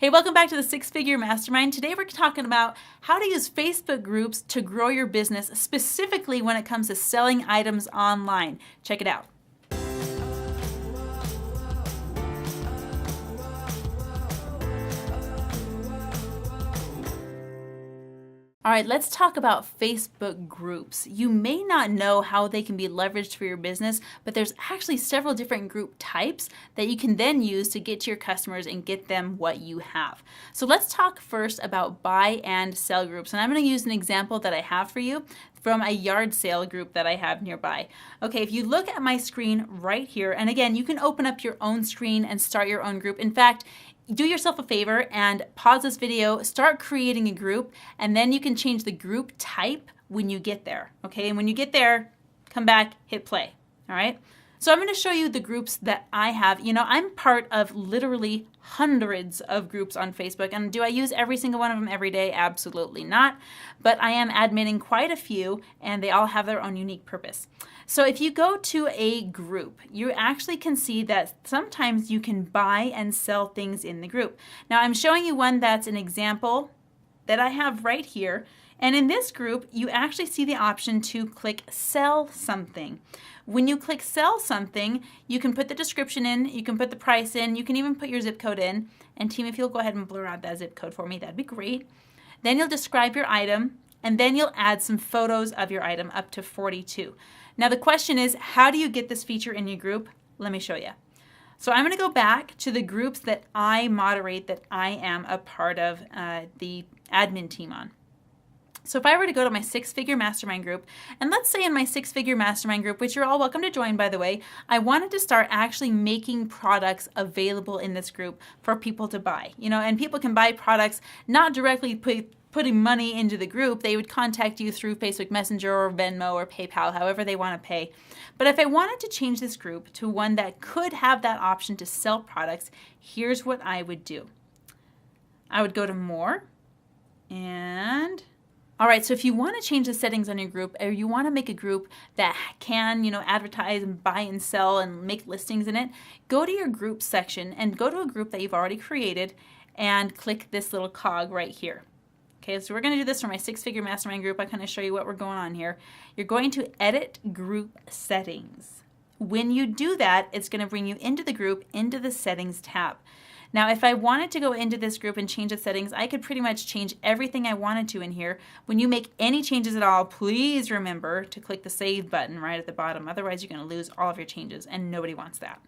Hey, welcome back to the Six Figure Mastermind. Today we're talking about how to use Facebook groups to grow your business, specifically when it comes to selling items online. Check it out. All right, let's talk about Facebook groups. You may not know how they can be leveraged for your business, but there's actually several different group types that you can then use to get to your customers and get them what you have. So let's talk first about buy and sell groups. And I'm going to use an example that I have for you from a yard sale group that I have nearby. Okay, if you look at my screen right here, and again, you can open up your own screen and start your own group. In fact, do yourself a favor and pause this video, start creating a group, and then you can change the group type when you get there. Okay, and when you get there, come back, hit play. All right. So I'm going to show you the groups that I have. You know, I'm part of literally hundreds of groups on Facebook. And do I use every single one of them every day? Absolutely not. But I am adminning quite a few, and they all have their own unique purpose. So if you go to a group, you actually can see that sometimes you can buy and sell things in the group. Now I'm showing you one that's an example that I have right here. And in this group, you actually see the option to click sell something. When you click sell something, you can put the description in, you can put the price in, you can even put your zip code in. And team, if you'll go ahead and blur out that zip code for me, that'd be great. Then you'll describe your item, and then you'll add some photos of your item, up to 42. Now the question is, how do you get this feature in your group? Let me show you. So I'm going to go back to the groups that I moderate, that I am a part of the admin team on. So if I were to go to my six-figure mastermind group, and let's say in my six-figure mastermind group, which you're all welcome to join, by the way, I wanted to start actually making products available in this group for people to buy. You know, and people can buy products not directly putting money into the group. They would contact you through Facebook Messenger or Venmo or PayPal, however they want to pay. But if I wanted to change this group to one that could have that option to sell products, here's what I would do. I would go to more, and all right, so if you want to change the settings on your group, or you want to make a group that can, you know, advertise and buy and sell and make listings in it, go to your group section and go to a group that you've already created and click this little cog right here. Okay, so we're going to do this for my six-figure mastermind group. I kind of show you what we're going on here. You're going to edit group settings. When you do that, it's going to bring you into the group, into the settings tab. Now, if I wanted to go into this group and change the settings, I could pretty much change everything I wanted to in here. When you make any changes at all, please remember to click the save button right at the bottom. Otherwise, you're going to lose all of your changes, and nobody wants that.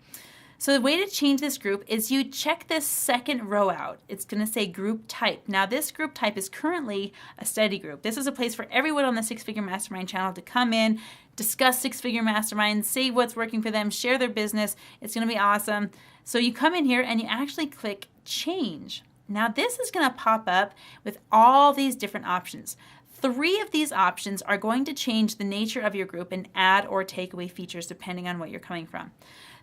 So the way to change this group is you check this second row out. It's going to say group type. Now this group type is currently a study group. This is a place for everyone on the Six Figure Mastermind channel to come in, discuss Six Figure Mastermind, see what's working for them, share their business. It's going to be awesome. So you come in here and you actually click change. Now this is going to pop up with all these different options. 3 of these options are going to change the nature of your group and add or take away features depending on what you're coming from.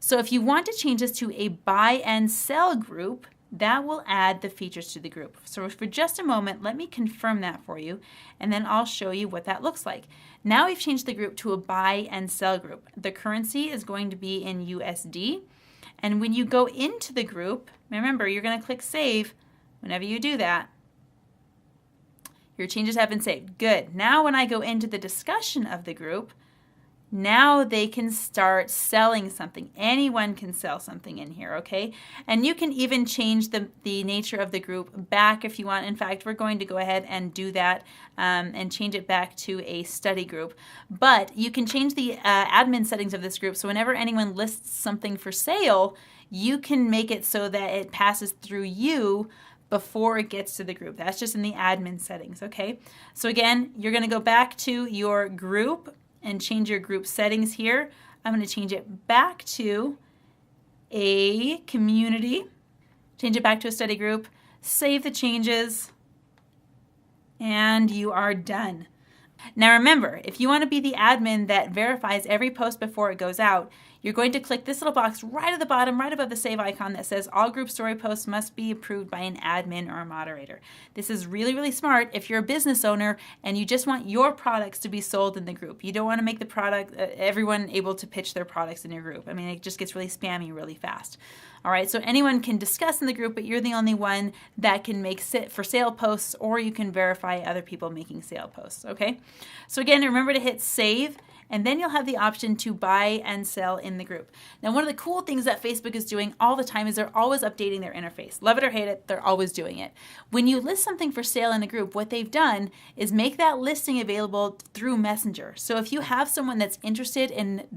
So if you want to change this to a buy and sell group, that will add the features to the group. So for just a moment, let me confirm that for you, and then I'll show you what that looks like. Now we've changed the group to a buy and sell group. The currency is going to be in USD. And when you go into the group, remember, you're going to click save. Whenever you do that, your changes have been saved. Good. Now when I go into the discussion of the group, now they can start selling something. Anyone can sell something in here, okay? And you can even change the nature of the group back if you want. In fact, we're going to go ahead and do that and change it back to a study group. But you can change the admin settings of this group. So whenever anyone lists something for sale, you can make it so that it passes through you before it gets to the group. That's just in the admin settings, okay? So again, you're going to go back to your group and change your group settings here. I'm going to change it back to a community, change it back to a study group, save the changes, and you are done. Now remember, if you want to be the admin that verifies every post before it goes out, you're going to click this little box right at the bottom, right above the save icon that says all group story posts must be approved by an admin or a moderator. This is really, really smart if you're a business owner and you just want your products to be sold in the group. You don't want to make the product, everyone able to pitch their products in your group. I mean, it just gets really spammy really fast. All right, so anyone can discuss in the group, but you're the only one that can make for sale posts, or you can verify other people making sale posts, okay? So again, remember to hit save, and then you'll have the option to buy and sell in the group. Now, one of the cool things that Facebook is doing all the time is they're always updating their interface. Love it or hate it, they're always doing it. When you list something for sale in a group, what they've done is make that listing available through Messenger. So if you have someone that's interested in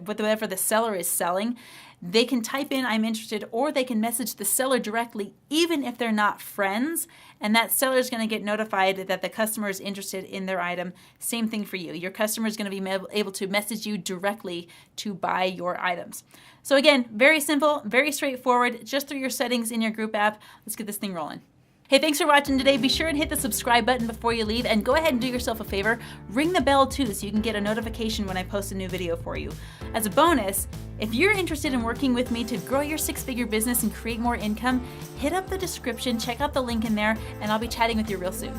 whatever the seller is selling, they can type in I'm interested, or they can message the seller directly even if they're not friends, and that seller is going to get notified that the customer is interested in their item. Same thing for you. Your customer is going to be able to message you directly to buy your items. So again, very simple, very straightforward, just through your settings in your group app. Let's get this thing rolling. Hey, thanks for watching today. Be sure and hit the subscribe button before you leave, and go ahead and do yourself a favor. Ring the bell too so you can get a notification when I post a new video for you. As a bonus, if you're interested in working with me to grow your six-figure business and create more income, hit up the description, check out the link in there, and I'll be chatting with you real soon.